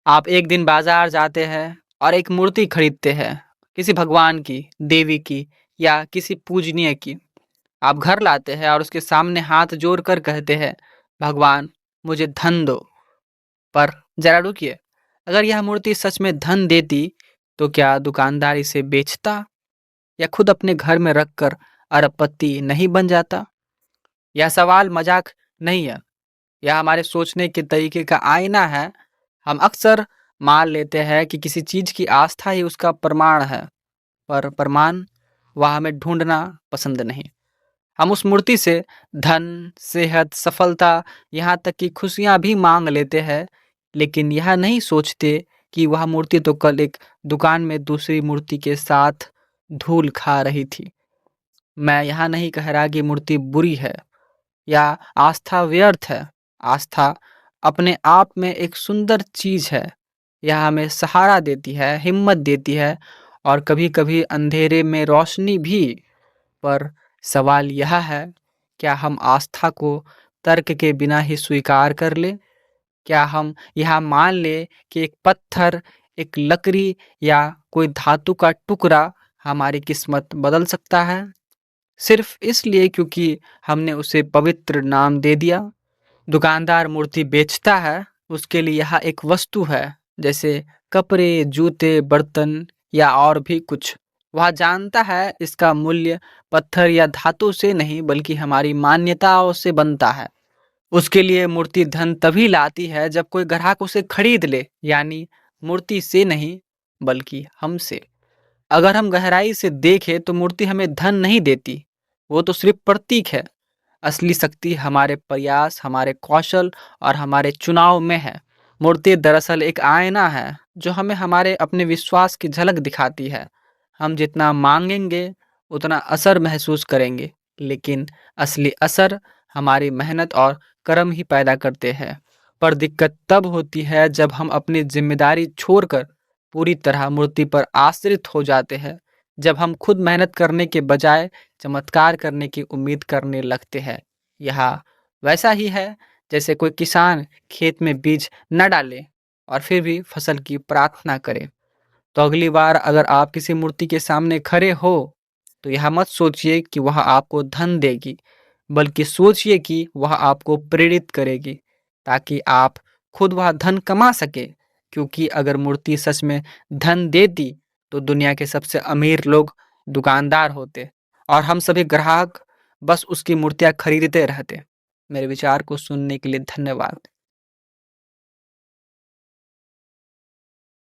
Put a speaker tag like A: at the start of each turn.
A: आप एक दिन बाजार जाते हैं और एक मूर्ति खरीदते हैं, किसी भगवान की, देवी की या किसी पूजनीय की। आप घर लाते हैं और उसके सामने हाथ जोड़कर कहते हैं, भगवान मुझे धन दो। पर जरा रुकिए, अगर यह मूर्ति सच में धन देती तो क्या दुकानदार इसे बेचता या खुद अपने घर में रखकर अरबपति नहीं बन जाता? यह सवाल मजाक नहीं है, यह हमारे सोचने के तरीके का आईना है। हम अक्सर मान लेते हैं कि किसी चीज की आस्था ही उसका प्रमाण है, पर प्रमाण वह हमें ढूंढना पसंद नहीं। हम उस मूर्ति से धन, सेहत, सफलता, यहाँ तक कि खुशियाँ भी मांग लेते हैं, लेकिन यह नहीं सोचते कि वह मूर्ति तो कल एक दुकान में दूसरी मूर्ति के साथ धूल खा रही थी। मैं यहाँ नहीं कह रहा कि मूर्ति बुरी है या आस्था व्यर्थ है। आस्था अपने आप में एक सुंदर चीज है। यह हमें सहारा देती है, हिम्मत देती है और कभी-कभी अंधेरे में रोशनी भी। पर सवाल यह है, क्या हम आस्था को तर्क के बिना ही स्वीकार कर लें? क्या हम यह मान लें कि एक पत्थर, एक लकड़ी या कोई धातु का टुकड़ा हमारी किस्मत बदल सकता है? सिर्फ इसलिए क्योंकि हमने उसे पवित्र नाम दे दिया। दुकानदार मूर्ति बेचता है, उसके लिए यह एक वस्तु है, जैसे कपड़े, जूते, बर्तन या और भी कुछ। वह जानता है इसका मूल्य पत्थर या धातु से नहीं बल्कि हमारी मान्यताओं से बनता है। उसके लिए मूर्ति धन तभी लाती है जब कोई ग्राहक उसे खरीद ले, यानी मूर्ति से नहीं बल्कि हमसे। अगर हम गहराई से देखें तो मूर्ति हमें धन नहीं देती, वो तो सिर्फ प्रतीक है। असली शक्ति हमारे प्रयास, हमारे कौशल और हमारे चुनाव में है। मूर्ति दरअसल एक आईना है जो हमें हमारे अपने विश्वास की झलक दिखाती है। हम जितना मांगेंगे उतना असर महसूस करेंगे, लेकिन असली असर हमारी मेहनत और कर्म ही पैदा करते हैं। पर दिक्कत तब होती है जब हम अपनी जिम्मेदारी छोड़कर पूरी तरह मूर्ति पर आश्रित हो जाते हैं, जब हम खुद मेहनत करने के बजाय चमत्कार करने की उम्मीद करने लगते हैं। यह वैसा ही है जैसे कोई किसान खेत में बीज न डाले और फिर भी फसल की प्रार्थना करे। तो अगली बार अगर आप किसी मूर्ति के सामने खड़े हो तो यह मत सोचिए कि वह आपको धन देगी, बल्कि सोचिए कि वह आपको प्रेरित करेगी ताकि आप खुद वह धन कमा सके। क्योंकि अगर मूर्ति सच में धन देती तो दुनिया के सबसे अमीर लोग दुकानदार होते और हम सभी ग्राहक बस उसकी मूर्तियां खरीदते रहते। मेरे विचार को सुनने के लिए धन्यवाद।